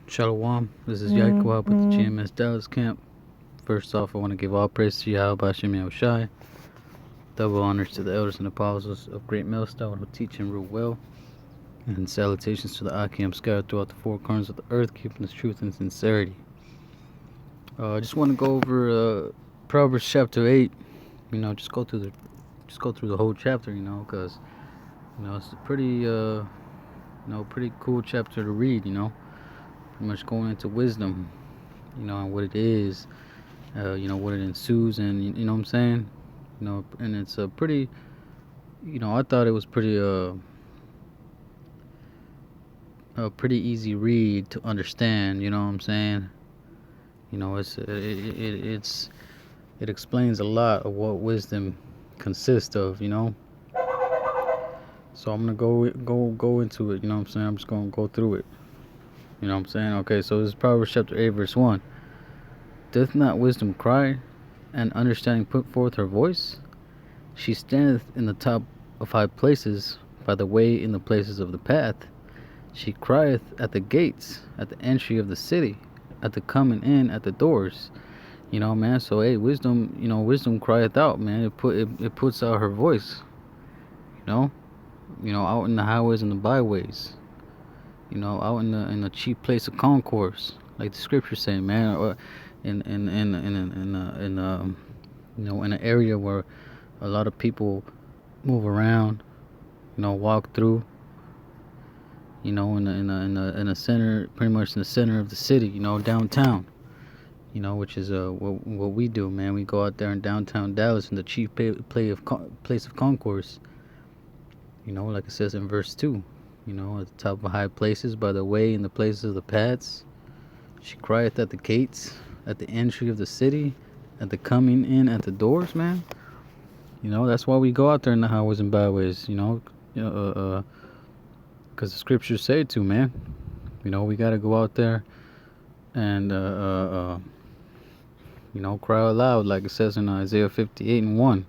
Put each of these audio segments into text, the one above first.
Shalom, this is YAHAWAH with the GMS Dallas camp. First off, I want to give all praise to YAHAWASHI. Double honors to the elders and apostles of Great Millstone who teach and rule well. And salutations to the Akim scattered throughout the four corners of the earth, keeping the truth and sincerity. I just want to go over Proverbs chapter 8. Just go through the whole chapter. Because it's a pretty cool chapter to read. Pretty much going into wisdom. And what it is. What it ensues, and you know what I'm saying. And it's a pretty. I thought it was a pretty easy read to understand. You know what I'm saying. It explains a lot of what wisdom consists of. So I'm gonna go into it. You know what I'm saying. I'm just gonna go through it. You know what I'm saying. Okay, so this is Proverbs chapter 8 verse 1. Doth not wisdom cry, and understanding put forth her voice? She standeth in the top of high places, by the way in the places of the path. She crieth at the gates, at the entry of the city, at the coming in at the doors. Man. So hey, wisdom crieth out, man. It puts out her voice. Out in the highways and the byways. Out in the chief place of concourse, like the scriptures say, man. Or in an area where a lot of people move around, walk through, in a center, pretty much in the center of the city, downtown, which is what we do, man. We go out there in downtown Dallas in the chief place of concourse, like it says in verse 2, at the top of high places, by the way in the places of the paths. She crieth at the gates, at the entry of the city, at the coming in at the doors, man. That's why we go out there in the highways and byways, because the scriptures say to, man. We got to go out there and, cry aloud, like it says in Isaiah 58 and 1.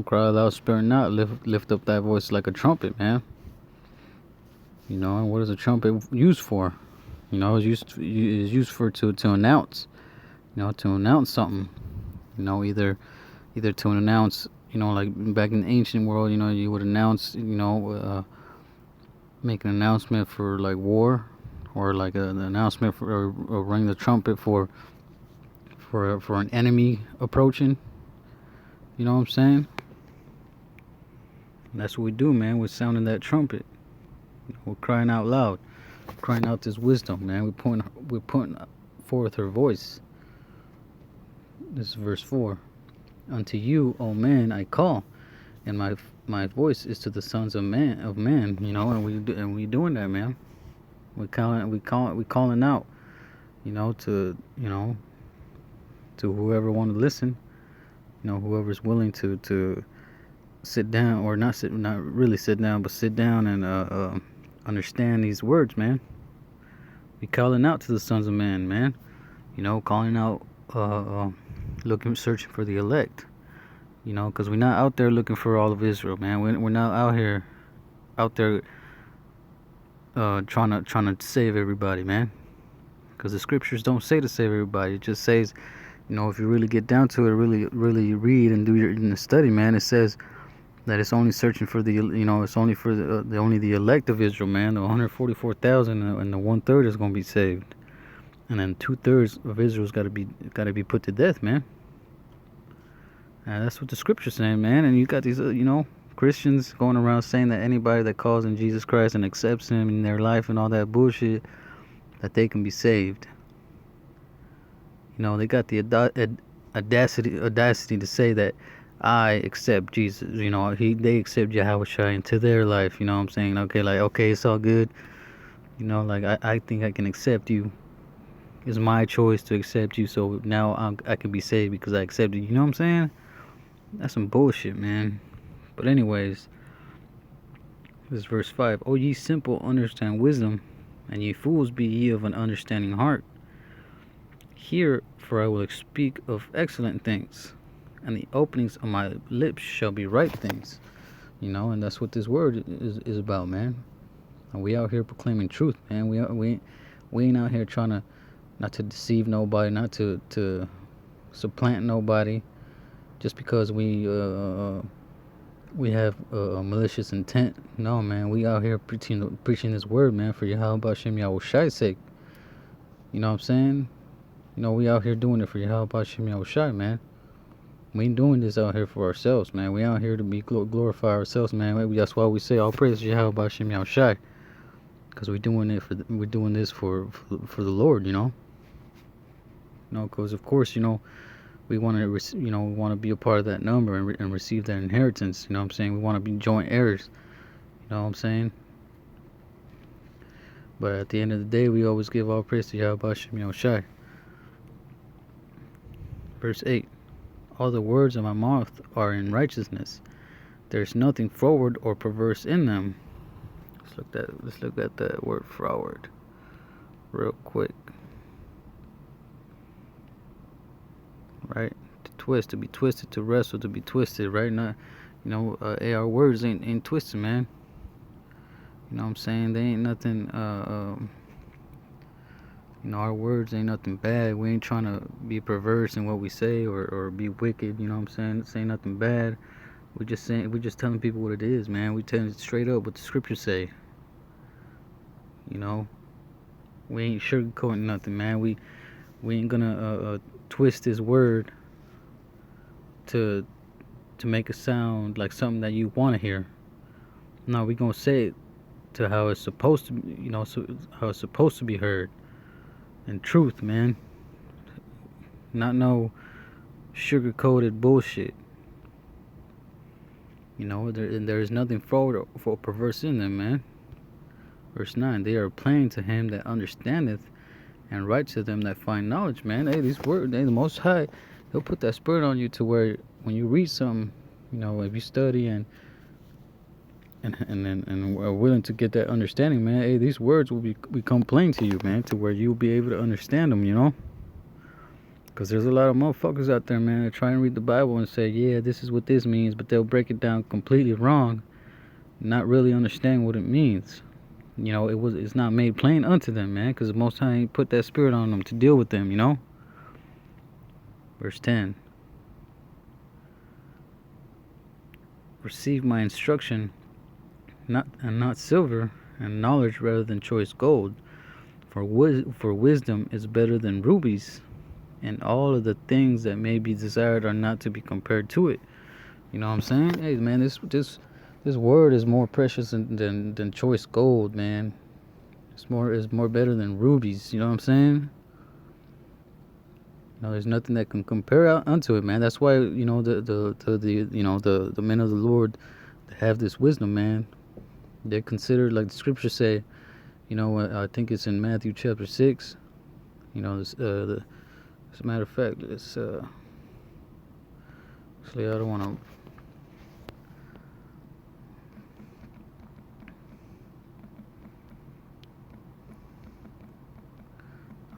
Cry aloud, spare not, lift up thy voice like a trumpet, man. And what is a trumpet used for? It's used for to announce, to announce something, either to announce, like back in the ancient world, you would announce, make an announcement for like war, or like an announcement for, or ring the trumpet for an enemy approaching. You know what I'm saying? And that's what we do, man. We're sounding that trumpet. We're crying out loud, crying out this wisdom, man. We're putting forth her voice. This is verse 4. Unto you, O man, I call, and my voice is to the sons of man. And we doing that, man. We calling out, to whoever want to listen, whoever's willing to sit down, or not really sit down, but sit down and understand these words, man. We calling out to the sons of man, calling out, searching for the elect, because we're not out there looking for all of Israel, man. We're not out there trying to save everybody, man, because the scriptures don't say to save everybody. It just says, if you really get down to it, really read and do your study, man, it says that it's only searching for the, it's only for the elect of Israel, man. The 144,000, and the 1/3 is going to be saved, and then 2/3 of Israel's got to be put to death, man. And that's what the scripture's saying, man. And you got these, Christians going around saying that anybody that calls in Jesus Christ and accepts Him in their life and all that bullshit, that they can be saved. They got the audacity to say that I accept Jesus. They accept YAHAWASHI into their life. You know what I'm saying? Okay, it's all good. I think I can accept you. It's my choice to accept you, so now I can be saved because I accepted you. You know what I'm saying? That's some bullshit, man. But anyways, this is verse 5. O ye simple, understand wisdom, and ye fools, be ye of an understanding heart. Hear, for I will speak of excellent things, and the openings of my lips shall be right things. And that's what this word is about, man. And we out here proclaiming truth, man. We ain't out here trying to not to deceive nobody, not to supplant nobody, just because we have a malicious intent. No, man, we out here preaching this word, man, for Yahawashim Yahawashi sake. You know what I'm saying? You know, we out here doing it for Yahawashim Yahawashi, man. We ain't doing this out here for ourselves, man. We out here to be glorify ourselves, man. That's why we say all praise to Yahawashim Yahawashi, because we're doing this for the Lord, you know. You know, because of course, you know, we want to, we want to be a part of that number and receive that inheritance. You know what I'm saying? We want to be joint heirs. You know what I'm saying? But at the end of the day, we always give all praise to Yahawashim Yahawashi. Verse 8. All the words of my mouth are in righteousness. There's nothing froward or perverse in them. Let's look at that word froward real quick. Right? To twist, to be twisted, to wrestle, to be twisted, right? Not, our words ain't twisted, man. You know what I'm saying? They ain't nothing, our words ain't nothing bad. We ain't trying to be perverse in what we say or be wicked, you know what I'm saying? Say nothing bad. We just telling people what it is, man. We telling it straight up what the scriptures say. You know? We ain't sugarcoating nothing, man. We ain't gonna twist this word to make it sound like something that you want to hear. No, we gonna say it to how it's supposed to, how it's supposed to be heard. And truth, man. Not no sugar-coated bullshit. You know, there is nothing froward or perverse in them, man. Verse 9, they are plain to him that understandeth, and right to them that find knowledge, man. Hey, these words, the Most High, he'll put that spirit on you to where when you read something, if you study and are willing to get that understanding, man, hey, these words will become plain to you, man, to where you'll be able to understand them, you know? Because there's a lot of motherfuckers out there, man, that try and read the Bible and say, yeah, this is what this means, but they'll break it down completely wrong, not really understand what it means. It's not made plain unto them, man, because the Most High ain't put that spirit on them to deal with them, you know? Verse 10. Receive my instruction, not silver, and knowledge rather than choice gold. For wisdom is better than rubies, and all of the things that may be desired are not to be compared to it. You know what I'm saying? Hey, man, this word is more precious than choice gold, man. It's more better than rubies. You know what I'm saying? There's nothing that can compare unto it, man. That's why the men of the Lord that have this wisdom, man. They're considered, like the scriptures say. I think it's in Matthew chapter 6. As a matter of fact, actually, I don't want to.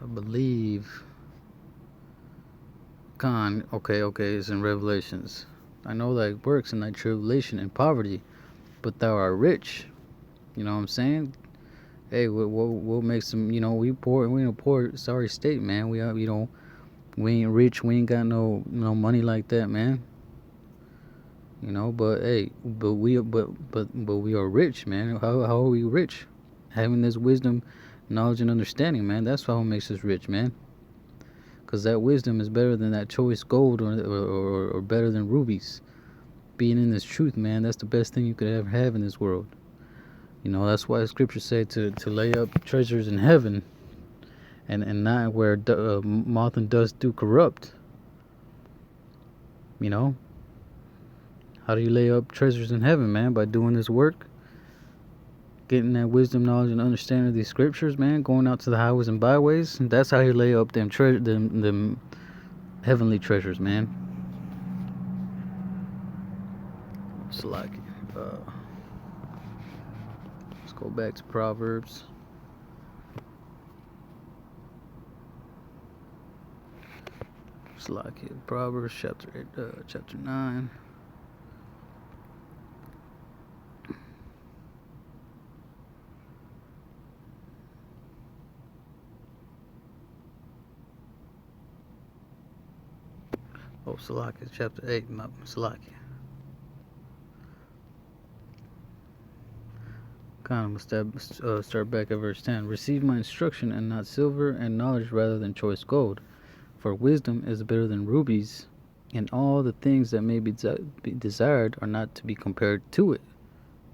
I believe. Okay, it's in Revelations. I know thy works and thy tribulation and poverty, but thou art rich. You know what I'm saying? Hey, we'll make some. We in a poor, sorry state, man. We ain't rich. We ain't got no money like that, man. But hey, we are rich, man. How are we rich? Having this wisdom, knowledge, and understanding, man. That's what makes us rich, man. Because that wisdom is better than that choice gold or better than rubies. Being in this truth, man, that's the best thing you could ever have in this world. That's why the scriptures say to lay up treasures in heaven and not where moth and dust do corrupt. How do you lay up treasures in heaven, man? By doing this work. Getting that wisdom, knowledge, and understanding of these scriptures, man. Going out to the highways and byways. That's how you lay up them heavenly treasures, man. It's like, let's go back to Proverbs. It's like it. Proverbs chapter 9. Oh, Salakia, chapter 8, Salakia. Kind of start back at verse 10. Receive my instruction, and not silver, and knowledge rather than choice gold. For wisdom is better than rubies, and all the things that may be desired are not to be compared to it.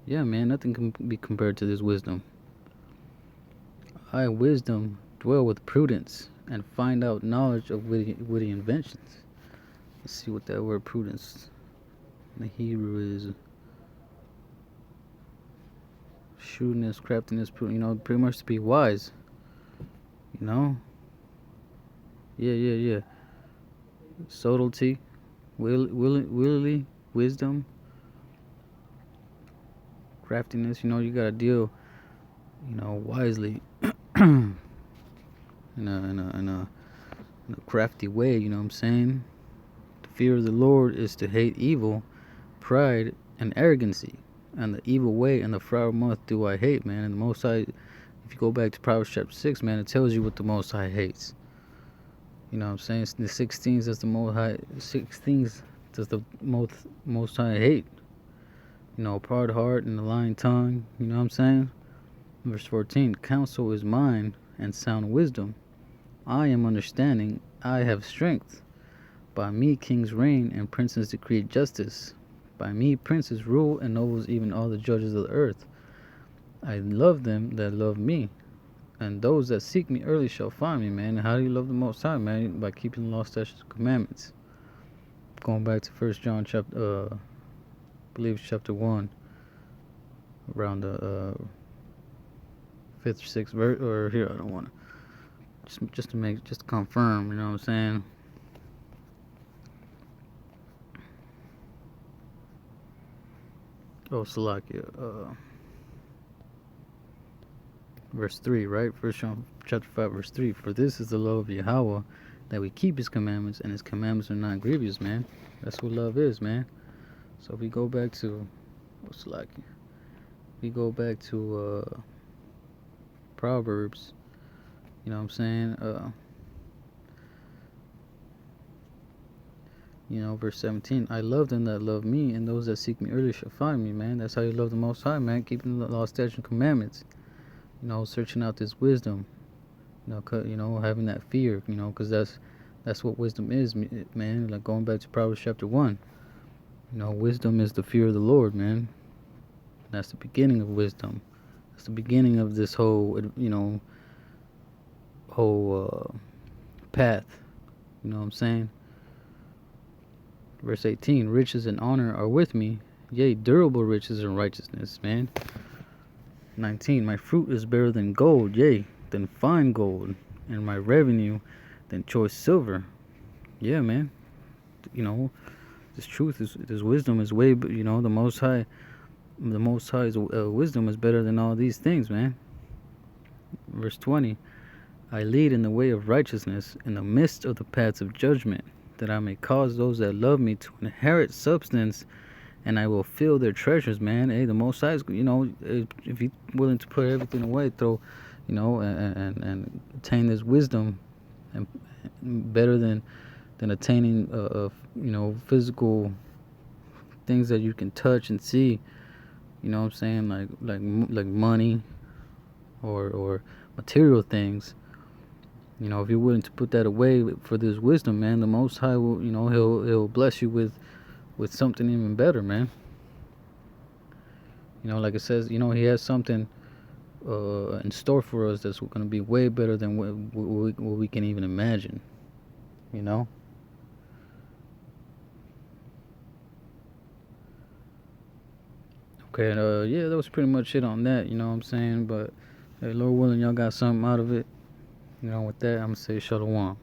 Yeah, man, nothing can be compared to this wisdom. I, wisdom, dwell with prudence, and find out knowledge of witty inventions. Let's see what that word prudence in the Hebrew is. Shrewdness, craftiness, pretty much to be wise. Yeah. Subtlety, willily, wisdom, craftiness. You gotta deal, wisely, in a crafty way. You know what I'm saying? The fear of the Lord is to hate evil, pride, and arrogancy. And the evil way and the foul mouth do I hate, man. And the Most High, if you go back to Proverbs chapter 6, man, it tells you what the Most High hates. You know what I'm saying? The 16 does the Most High. 16 does the Most High hate. Proud heart and a lying tongue. You know what I'm saying? Verse 14. Counsel is mine and sound wisdom. I am understanding. I have strength. By me kings reign and princes decree justice. By me princes rule and nobles, even all the judges of the earth. I love them that love me, and those that seek me early shall find me, man. And how do you love the Most High, man? By keeping the law, statutes, and commandments. Going back to 1 John chapter, I believe it's chapter 1, around the 5th or 6th verse, or here, I don't want to, just to confirm, you know what I'm saying? Oh, Salakia, verse 3, right? 1 John chapter 5, verse 3. For this is the love of Yahawah, that we keep his commandments, and his commandments are not grievous, man. That's what love is, man. So if we go back to, Proverbs, you know what I'm saying? Verse 17, I love them that love me, and those that seek me early shall find me, man. That's how you love the Most High, man. Keeping the law, statutes, and commandments. Searching out this wisdom. Having that fear. Because that's what wisdom is, man. Like going back to Proverbs chapter 1. Wisdom is the fear of the Lord, man. That's the beginning of wisdom. That's the beginning of this whole path. You know what I'm saying? Verse 18, riches and honor are with me, yea, durable riches and righteousness, man. 19, my fruit is better than gold, yea, than fine gold, and my revenue than choice silver. Yeah, man. This truth is, this wisdom is way, the Most High's wisdom is better than all these things, man. Verse 20, I lead in the way of righteousness in the midst of the paths of judgment, that I may cause those that love me to inherit substance, and I will fill their treasures, man. Hey, the Most High, if you're willing to put everything away, and attain this wisdom, and better than attaining, physical things that you can touch and see. You know what I'm saying? Like money, or material things. If you're willing to put that away for this wisdom, man, the Most High will, he'll bless you with something even better, man. Like it says, he has something in store for us that's going to be way better than what we can even imagine. Okay, yeah, that was pretty much it on that, you know what I'm saying? But hey, Lord willing, y'all got something out of it. With that, I'm going to say shalom.